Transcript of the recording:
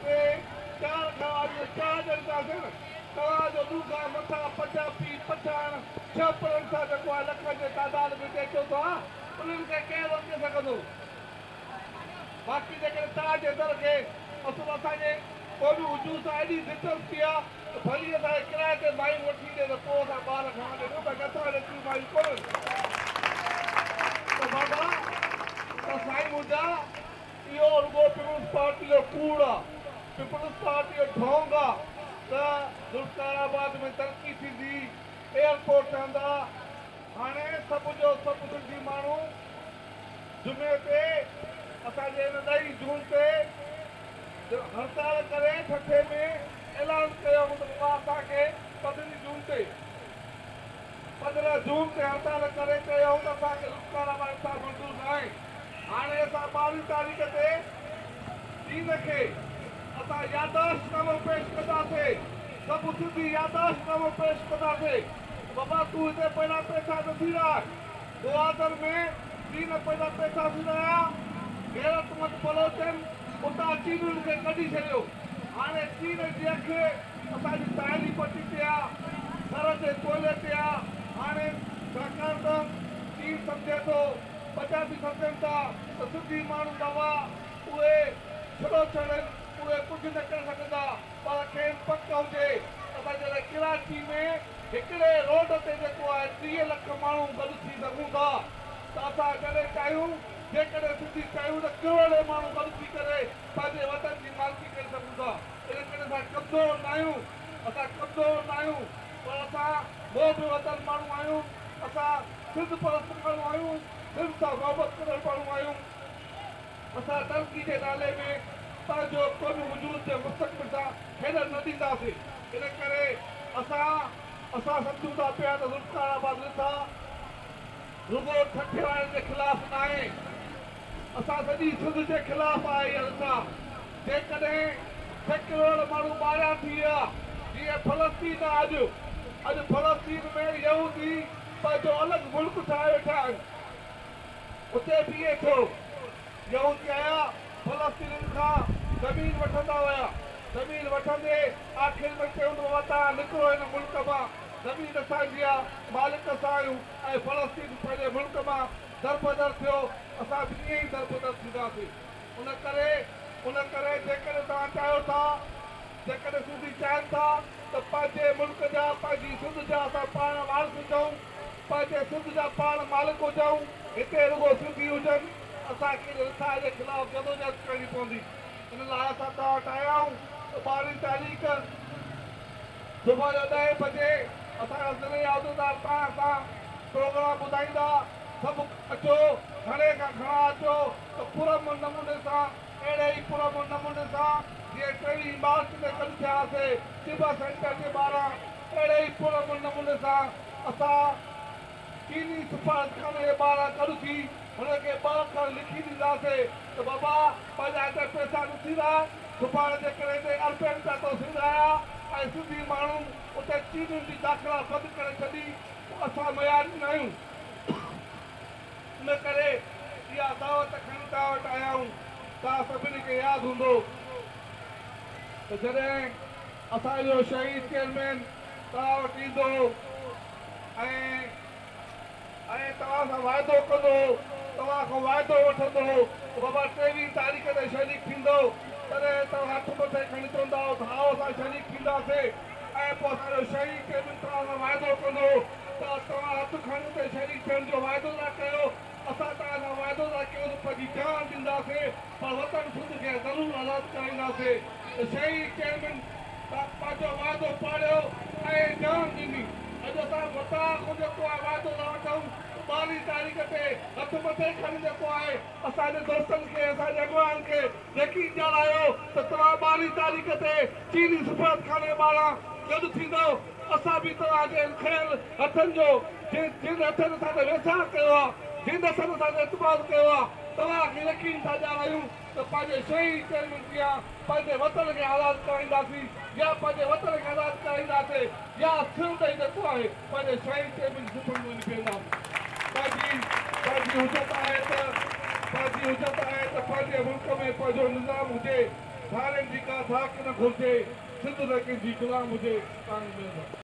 टे चार खवाज चार ॼणदासीं न तव्हांजो ॾूघा मथां पंजाबी पठान छह पढ़नि सां जेको आहे लख जे तादाद में अचो था उन्हनि खे केरु रोके सघंदो बाक़ी जेकॾहिं तव्हांजे दर खे असुल असांजे क़ौमी वजूद सां एॾी दिलचस्पी आहे त भली असांखे किराए ते मायूं वठी ॾे त पोइ असां ॿार खणणु ॾियूं त असां एतिरियूं मायूं कोन्हनि त बाबा त साईं मुंहिंजा इहो रुॻो पीपुल्स पार्टी जो कूड़ आहे पीपुल्स पार्टी जो ढोंग आहे त ज़ुल्फिकाराबाद में तरक़ी थींदी एयरपोर्ट ठहंदा हाणे सभु जो सभु सिंधी माण्हू जुमे ते असांजे हिन 2 जून ते हड़ताल करे ठठे में ऐलान कयो त असांखे 15 जून ते 15 जून ते हड़ताल करे चयो त असांखे ज़ुल्फिकाराबाद सां मंज़ूर न आहे हाणे असां 22 तारीख़ ते ॾींहं खे असां याददाश्तनामो पेश कंदासीं सभु सिंधी याददाश्तनामो पेश कंदासीं बाबा तूं हिते पहिरियां पैसा नथी राख गुआदर में ॾींहं पहिरियां पैसा थी रहिया गैरतमंद बलोचनि उतां चीनुनि खे कढी छॾियो हाणे चीन जी अखि असांजी साहेड़ी पटी ते आहे घर जे कोयले ते आहे हाणे छाकाणि त चीन सम्झे थो पंजाबी सम्झनि था त सिंधी माण्हू बाबा उहे छॾो छॾनि उहे कुझु न करे सघंदा पर खेनि पक हुजे असां जॾहिं कराची में हिकिड़े रोड ते जेको आहे 30 लख माण्हू गॾु थी सघूं था त असां जॾहिं चाहियूं जेकॾहिं सिंधी चाहियूं त करोड़े माण्हू गॾु थी करे पंहिंजे वतन जी मालिकी करे सघूं था इन करे असां कमज़ोर न आहियूं पर असां मोह वतन माण्हू आहियूं असां सिंध परस्त माण्हू आहियूं सिंध सां मोहबत करण माण्हू आहियूं असां तरक़ी जे नाले में पंहिंजो क़ौमी वजूद जे मुस्तक़बिल सां खेॾण न ॾींदासीं इन करे असां सम्झूं था पिया त ज़ुल्फिकाराबाद रिथा रुॻो ठठे वारनि जे ख़िलाफ़ न आहे असां सॼी सिंध जे ख़िलाफ़ आहे इहा रिथा जेकॾहिं 6 करोड़ माण्हू ॿाहिरियां थी विया जीअं फलस्तीन आहे अॼु फलस्तीन में यहूदी पंहिंजो अलॻि मुल्क ठाहे वेठा आहिनि उते बीहे थो यहूदी आया फलस्तीन खां ज़मीन वठंदा हुया ज़मीन वठंदे आख़िर में चवंदो तव्हां निकिरो हिन मुल्क मां ज़मीन असांजी आहे मालिक असां आहियूं ऐं फलस्तीन पंहिंजे मुल्क मां दरबदर थियो असां बि ईअं ई दरबदर थींदासीं उन करे जेकॾहिं तव्हां चाहियो था जेकॾहिं सिंधी चाहिनि था त पंहिंजे मुल्क जा पंहिंजी सिंध जा असां पाण वारस हुजूं पंहिंजे सिंध जा पाण मालिक हुजूं हिते रुॻो सिंधी हुजनि असांखे रिथा जे ख़िलाफ़ जदोजहद करणी पवंदी इन लाइ असां तव्हां वटि आया आहियूं 12 तारीख़ सुबुह जो 10 बजे असांजा ज़िले जा उहिदेदार तव्हां सां प्रोग्राम ॿुधाईंदा सभु अचो घणे खां घणा अचो त पुरमन नमूने सां अहिड़े ई पुरमन नमूने सां जीअं 23 मार्च ते गॾु थियासीं तिबा सेंटर जे ॿाहिरां अहिड़े ई पुरमन नमूने सां असां चीनी सफ़ारतखाने जे ॿाहिरां गॾु थी हुनखे 2 अखर लिखी ॾींदासीं त बाबा पंहिंजा हिते पैसा न थींदा सुभाणे जेकॾहिं हिते अरबनि रुपया तो थींदा ऐं सिंधी माण्हू उते चीनियुनि जी दाख़िला बंदि करे छॾी असां मयार न आहियूं इन करे इहा दावत खणी तव्हां वटि आया आहियूं तव्हां सभिनी खे यादि हूंदो त जॾहिं असांजो शहीद चेयरमैन तव्हां वटि ईंदो ऐं तव्हां सां वाइदो कंदो तव्हां खां वाइदो वठंदो बाबा 23 तारीख़ ते शरीक थींदो तॾहिं तव्हां हथ मथे खणी चवंदा त हा असां शरीक थींदासीं ऐं पोइ असांजो शहीद चेयरमैन तव्हां सां वाइदो कंदो त तव्हां हथ खणी ते शरीक थियण जो वाइदो था कयो असां तव्हां सां वाइदो था कयूं त पंहिंजी जान ॾींदासीं पर वतन सिंध खे ज़रूरु आज़ादु कराईंदासीं त शहीद चेयरमैन पंहिंजो वाइदो पाड़ियो ऐं जान ॾिनी अॼु असां वतां खां जेको आहे वाइदो था वठूं 12 तारीख़ ते हथ मथे खणी जेको आहे असांजे दोस्तनि खे असांजे अॻवाननि खे यकीन ॾियारायो त तव्हां 12 तारीख़ ते चीनी सफ़ारतखाने ॿाहिरां गॾु थींदो असां बि तव्हांजे खयल हथनि जो जिन हथनि असांखे वेझा कयो आहे जिन हथनि असांखे इतमाद कयो आहे तव्हांखे यकीन था ॾियारायूं त पंहिंजे शहीद चेयरमैन खे पंहिंजे वतन खे आज़ादु कराईंदासीं या पंहिंजे वतन खे आज़ादु कराईंदासीं या सिंध जेको आहे पंहिंजे शहीद चेयरमैन सुठनि में निकिरंदासीं पंहिंजी हुजत आहे त पंहिंजे मुल्क में पंहिंजो निज़ाम हुजे सारनि जी का साक न घुरिजे सिंध न कंहिंजी गुलाम हुजे।